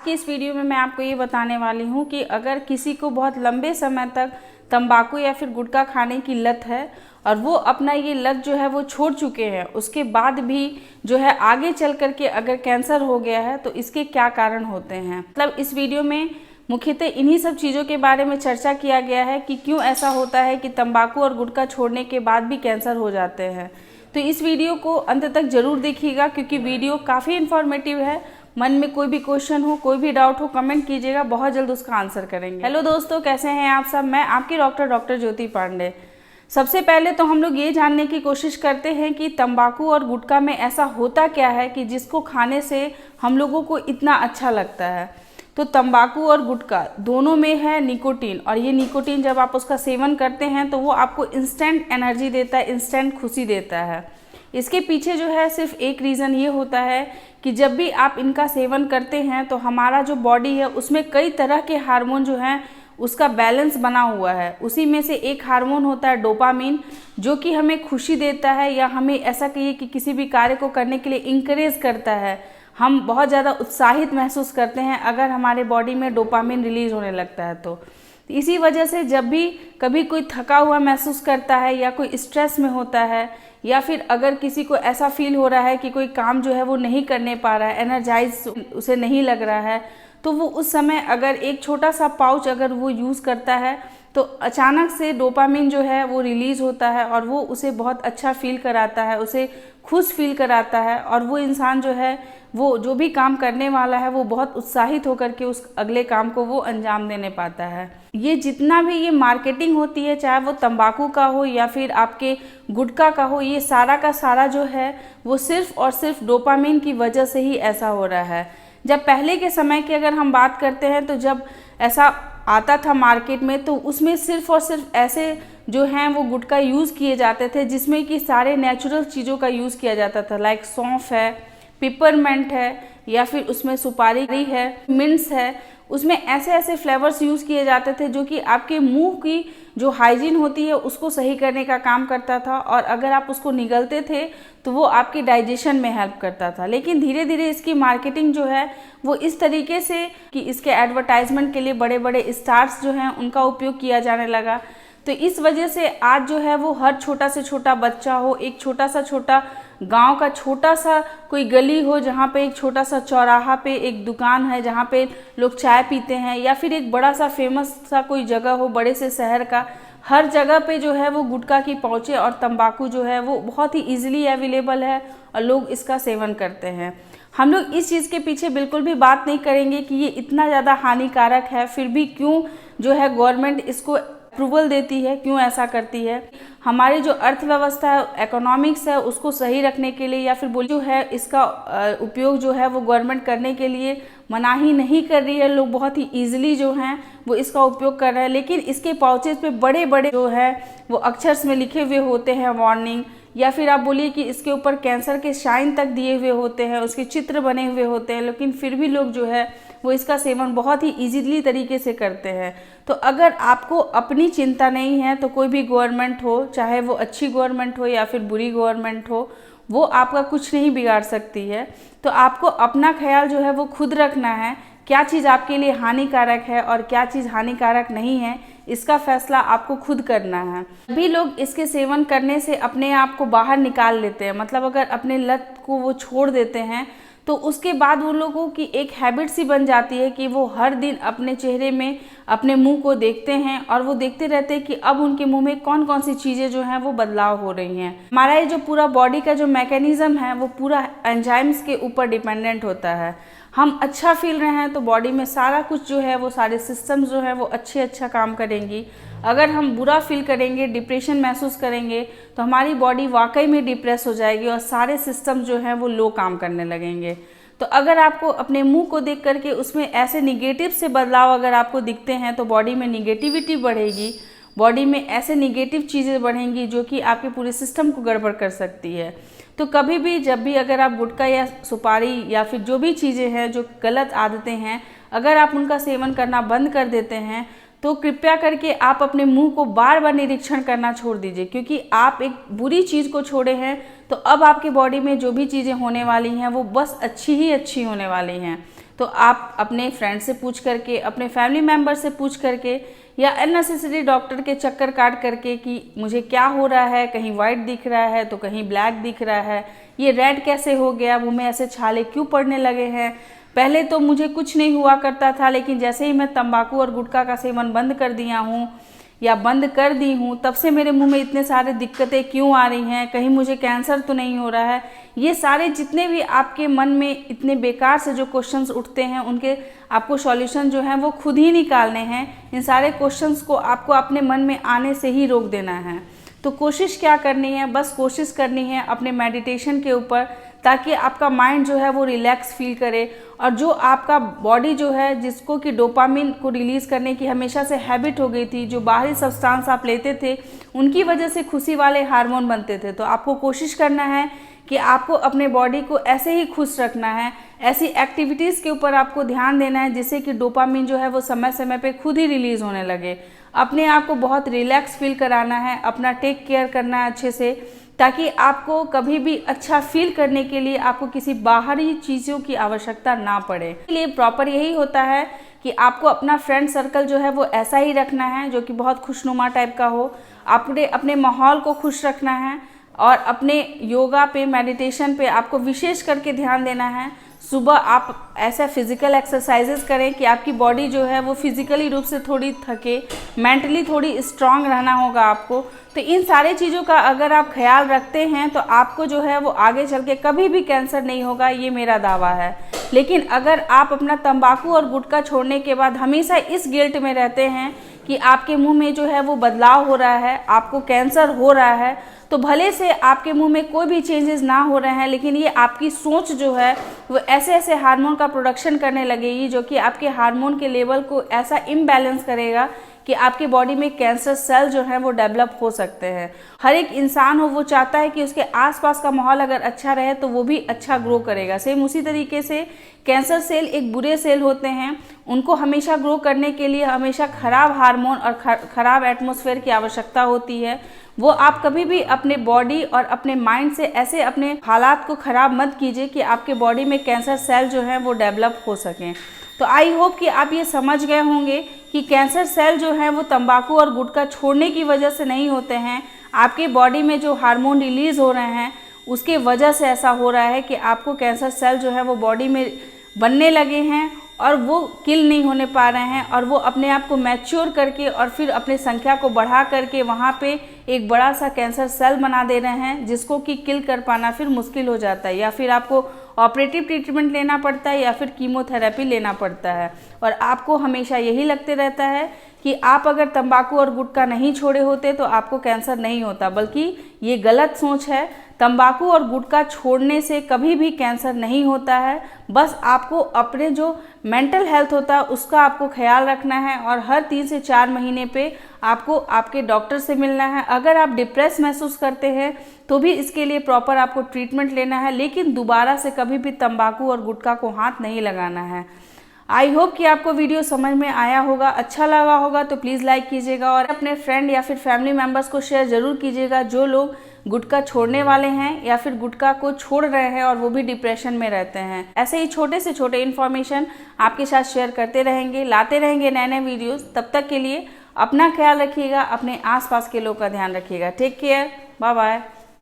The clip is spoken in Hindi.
की इस वीडियो में मैं आपको ये बताने वाली हूँ कि अगर किसी को बहुत लंबे समय तक तंबाकू या फिर गुटखा खाने की लत है और वो अपना ये लत जो है वो छोड़ चुके हैं, उसके बाद भी जो है आगे चल कर के अगर कैंसर हो गया है तो इसके क्या कारण होते हैं। मतलब इस वीडियो में मुख्यतः इन्हीं सब चीज़ों के बारे में चर्चा किया गया है कि क्यों ऐसा होता है कि तंबाकू और गुटखा छोड़ने के बाद भी कैंसर हो जाते हैं। तो इस वीडियो को अंत तक जरूर देखिएगा क्योंकि वीडियो काफ़ी इन्फॉर्मेटिव है। मन में कोई भी क्वेश्चन हो, कोई भी डाउट हो, कमेंट कीजिएगा, बहुत जल्द उसका आंसर करेंगे। हेलो दोस्तों, कैसे हैं आप सब। मैं आपकी डॉक्टर ज्योति पांडे। सबसे पहले तो हम लोग ये जानने की कोशिश करते हैं कि तंबाकू और गुटखा में ऐसा होता क्या है कि जिसको खाने से हम लोगों को इतना अच्छा लगता है। तो तंबाकू और गुटखा दोनों में है निकोटीन, और ये निकोटीन जब आप उसका सेवन करते हैं तो वो आपको इंस्टेंट एनर्जी देता है, इंस्टेंट खुशी देता है। इसके पीछे जो है सिर्फ एक रीज़न ये होता है कि जब भी आप इनका सेवन करते हैं तो हमारा जो बॉडी है उसमें कई तरह के हार्मोन जो हैं उसका बैलेंस बना हुआ है। उसी में से एक हार्मोन होता है डोपामीन, जो कि हमें खुशी देता है या हमें ऐसा कहिए कि किसी भी कार्य को करने के लिए इंकरेज करता है। हम बहुत ज़्यादा उत्साहित महसूस करते हैं अगर हमारे बॉडी में डोपामीन रिलीज होने लगता है। तो इसी वजह से जब भी कभी कोई थका हुआ महसूस करता है या कोई स्ट्रेस में होता है या फिर अगर किसी को ऐसा फील हो रहा है कि कोई काम जो है वो नहीं करने पा रहा है, एनर्जाइज उसे नहीं लग रहा है, तो वो उस समय अगर एक छोटा सा पाउच अगर वो यूज़ करता है तो अचानक से डोपामिन जो है वो रिलीज़ होता है और वो उसे बहुत अच्छा फील कराता है, उसे खुश फील कराता है, और वो इंसान जो है वो जो भी काम करने वाला है वो बहुत उत्साहित होकर के उस अगले काम को वो अंजाम देने पाता है। ये जितना भी ये मार्केटिंग होती है, चाहे वो तंबाकू का हो या फिर आपके गुटखा का हो, ये सारा का सारा जो है वो सिर्फ और सिर्फ डोपामिन की वजह से ही ऐसा हो रहा है। जब पहले के समय की अगर हम बात करते हैं तो जब ऐसा आता था मार्केट में तो उसमें सिर्फ और सिर्फ ऐसे जो हैं वो गुटखा यूज़ किए जाते थे जिसमें कि सारे नेचुरल चीज़ों का यूज़ किया जाता था, लाइक सौंफ है, पिपरमेंट है, या फिर उसमें सुपारी है, मिंट्स है। उसमें ऐसे ऐसे फ्लेवर्स यूज़ किए जाते थे जो कि आपके मुंह की जो हाइजीन होती है उसको सही करने का काम करता था, और अगर आप उसको निगलते थे तो वो आपके डाइजेशन में हेल्प करता था। लेकिन धीरे धीरे इसकी मार्केटिंग जो है वो इस तरीके से कि इसके एडवर्टाइजमेंट के लिए बड़े बड़े स्टार्स जो हैं उनका उपयोग किया जाने लगा। तो इस वजह से आज जो है वो हर छोटा से छोटा बच्चा हो, एक छोटा गांव का छोटा सा कोई गली हो जहाँ पे एक छोटा सा चौराहा पे एक दुकान है जहाँ पे लोग चाय पीते हैं, या फिर एक बड़ा सा फेमस सा कोई जगह हो बड़े से शहर का, हर जगह पे जो है वो गुटखा की पहुँचे और तंबाकू जो है वो बहुत ही ईजिली अवेलेबल है और लोग इसका सेवन करते हैं। हम लोग इस चीज़ के पीछे बिल्कुल भी बात नहीं करेंगे कि ये इतना ज़्यादा हानिकारक है, फिर भी क्यों जो है गवर्नमेंट इसको अप्रूवल देती है, क्यों ऐसा करती है। हमारी जो अर्थव्यवस्था है, इकोनॉमिक्स है, उसको सही रखने के लिए या फिर बोलिए जो है इसका उपयोग जो है वो गवर्नमेंट करने के लिए मनाही नहीं कर रही है। लोग बहुत ही ईजिली जो हैं वो इसका उपयोग कर रहे हैं, लेकिन इसके पाउचेज पे बड़े बड़े जो है वो अक्षर्स में लिखे हुए होते हैं वार्निंग, या फिर आप बोलिए कि इसके ऊपर कैंसर के साइन तक दिए हुए होते हैं, उसके चित्र बने हुए होते हैं, लेकिन फिर भी लोग जो है वो इसका सेवन बहुत ही इजीली तरीके से करते हैं। तो अगर आपको अपनी चिंता नहीं है तो कोई भी गवर्नमेंट हो, चाहे वो अच्छी गवर्नमेंट हो या फिर बुरी गवर्नमेंट हो, वो आपका कुछ नहीं बिगाड़ सकती है। तो आपको अपना ख्याल जो है वो खुद रखना है, क्या चीज़ आपके लिए हानिकारक है और क्या चीज़ हानिकारक नहीं है, इसका फैसला आपको खुद करना है। सभी लोग इसके सेवन करने से अपने आप को बाहर निकाल लेते हैं, मतलब अगर अपने लत को वो छोड़ देते हैं तो उसके बाद उन लोगों की एक हैबिट सी बन जाती है कि वो हर दिन अपने चेहरे में अपने मुंह को देखते हैं और वो देखते रहते हैं कि अब उनके मुंह में कौन कौन सी चीज़ें जो हैं वो बदलाव हो रही हैं। हमारा ये जो पूरा बॉडी का जो मैकेनिज्म है वो पूरा एंजाइम्स के ऊपर डिपेंडेंट होता है। हम अच्छा फील रहे हैं तो बॉडी में सारा कुछ जो है वो सारे सिस्टम्स जो है वो अच्छा काम करेंगी। अगर हम बुरा फील करेंगे, डिप्रेशन महसूस करेंगे, तो हमारी बॉडी वाकई में डिप्रेस हो जाएगी और सारे सिस्टम जो हैं वो लो काम करने लगेंगे। तो अगर आपको अपने मुंह को देख करके उसमें ऐसे निगेटिव से बदलाव अगर आपको दिखते हैं तो बॉडी में निगेटिविटी बढ़ेगी, बॉडी में ऐसे निगेटिव चीज़ें बढ़ेंगी जो कि आपके पूरे सिस्टम को गड़बड़ कर सकती है। तो कभी भी जब भी अगर आप गुटखा या सुपारी या फिर जो भी चीज़ें हैं जो गलत आदतें हैं, अगर आप उनका सेवन करना बंद कर देते हैं तो कृपया करके आप अपने मुंह को बार बार निरीक्षण करना छोड़ दीजिए, क्योंकि आप एक बुरी चीज़ को छोड़े हैं तो अब आपकी बॉडी में जो भी चीज़ें होने वाली हैं वो बस अच्छी ही अच्छी होने वाली हैं। तो आप अपने फ्रेंड से पूछ करके, अपने फैमिली मेम्बर से पूछ करके, या अननेसेसरी डॉक्टर के चक्कर काट करके कि मुझे क्या हो रहा है, कहीं वाइट दिख रहा है तो कहीं ब्लैक दिख रहा है, ये रेड कैसे हो गया, मुँह में ऐसे छाले क्यों पड़ने लगे हैं, पहले तो मुझे कुछ नहीं हुआ करता था लेकिन जैसे ही मैं तंबाकू और गुटखा का सेवन बंद कर दिया हूँ या बंद कर दी हूँ तब से मेरे मुंह में इतने सारे दिक्कतें क्यों आ रही हैं, कहीं मुझे कैंसर तो नहीं हो रहा है। ये सारे जितने भी आपके मन में इतने बेकार से जो क्वेश्चंस उठते हैं उनके आपको सॉल्यूशन जो है वो खुद ही निकालने हैं। इन सारे क्वेश्चंस को आपको अपने मन में आने से ही रोक देना है। तो कोशिश क्या करनी है, बस कोशिश करनी है अपने मेडिटेशन के ऊपर, ताकि आपका माइंड जो है वो रिलैक्स फील करे और जो आपका बॉडी जो है जिसको कि डोपामिन को रिलीज़ करने की हमेशा से हैबिट हो गई थी, जो बाहरी सब्सटेंस आप लेते थे उनकी वजह से खुशी वाले हार्मोन बनते थे। तो आपको कोशिश करना है कि आपको अपने बॉडी को ऐसे ही खुश रखना है, ऐसी एक्टिविटीज़ के ऊपर आपको ध्यान देना है जिससे कि डोपामिन जो है वो समय समय पे खुद ही रिलीज़ होने लगे। अपने आप को बहुत रिलैक्स फील कराना है, अपना टेक केयर करना है अच्छे से, ताकि आपको कभी भी अच्छा फील करने के लिए आपको किसी बाहरी चीज़ों की आवश्यकता ना पड़े। इसलिए प्रॉपर यही होता है कि आपको अपना फ्रेंड सर्कल जो है वो ऐसा ही रखना है जो कि बहुत खुशनुमा टाइप का हो। आपने अपने माहौल को खुश रखना है और अपने योगा पे, मेडिटेशन पे आपको विशेष करके ध्यान देना है। सुबह आप ऐसा फिजिकल एक्सरसाइजेस करें कि आपकी बॉडी जो है वो फिजिकली रूप से थोड़ी थके, मेंटली थोड़ी स्ट्रांग रहना होगा आपको। तो इन सारी चीज़ों का अगर आप ख्याल रखते हैं तो आपको जो है वो आगे चल के कभी भी कैंसर नहीं होगा, ये मेरा दावा है। लेकिन अगर आप अपना तंबाकू और गुटखा छोड़ने के बाद हमेशा इस गिल्ट में रहते हैं कि आपके मुंह में जो है वो बदलाव हो रहा है, आपको कैंसर हो रहा है, तो भले से आपके मुंह में कोई भी चेंजेस ना हो रहे हैं लेकिन ये आपकी सोच जो है वो ऐसे ऐसे हार्मोन का प्रोडक्शन करने लगेगी जो कि आपके हार्मोन के लेवल को ऐसा इम्बैलेंस करेगा कि आपके बॉडी में कैंसर सेल जो है वो डेवलप हो सकते हैं। हर एक इंसान हो वो चाहता है कि उसके आसपास का माहौल अगर अच्छा रहे तो वो भी अच्छा ग्रो करेगा। सेम उसी तरीके से कैंसर सेल एक बुरे सेल होते हैं, उनको हमेशा ग्रो करने के लिए हमेशा खराब हार्मोन और खराब एटमॉस्फेयर की आवश्यकता होती है। वो आप कभी भी अपने बॉडी और अपने माइंड से ऐसे अपने हालात को ख़राब मत कीजिए कि आपके बॉडी में कैंसर सेल जो हैं वो डेवलप हो सकें। तो आई होप कि आप ये समझ गए होंगे कि कैंसर सेल जो हैं वो तंबाकू और गुटखा छोड़ने की वजह से नहीं होते हैं, आपके बॉडी में जो हार्मोन रिलीज़ हो रहे हैं उसके वजह से ऐसा हो रहा है कि आपको कैंसर सेल जो है वो बॉडी में बनने लगे हैं और वो किल नहीं होने पा रहे हैं और वो अपने आप को मैच्योर करके और फिर अपने संख्या को बढ़ा करके वहाँ पे एक बड़ा सा कैंसर सेल बना दे रहे हैं जिसको कि किल कर पाना फिर मुश्किल हो जाता है, या फिर आपको ऑपरेटिव ट्रीटमेंट लेना पड़ता है या फिर कीमोथेरेपी लेना पड़ता है। और आपको हमेशा यही लगते रहता है कि आप अगर तंबाकू और गुटखा नहीं छोड़े होते तो आपको कैंसर नहीं होता, बल्कि ये गलत सोच है। तंबाकू और गुटखा छोड़ने से कभी भी कैंसर नहीं होता है। बस आपको अपने जो मेंटल हेल्थ होता है उसका आपको ख्याल रखना है और हर 3 से 4 महीने पे आपको आपके डॉक्टर से मिलना है। अगर आप डिप्रेस महसूस करते हैं तो भी इसके लिए प्रॉपर आपको ट्रीटमेंट लेना है, लेकिन दोबारा से कभी भी तंबाकू और गुटखा को हाथ नहीं लगाना है। आई होप कि आपको वीडियो समझ में आया होगा, अच्छा लगा होगा तो प्लीज़ लाइक कीजिएगा और अपने फ्रेंड या फिर फैमिली मेम्बर्स को शेयर ज़रूर कीजिएगा जो लोग गुटखा छोड़ने वाले हैं या फिर गुटखा को छोड़ रहे हैं और वो भी डिप्रेशन में रहते हैं। ऐसे ही छोटे से छोटे इन्फॉर्मेशन आपके साथ शेयर करते रहेंगे, लाते रहेंगे नए नए वीडियोस। तब तक के लिए अपना ख्याल रखिएगा, अपने आसपास के लोग का ध्यान रखिएगा। Take care, bye bye.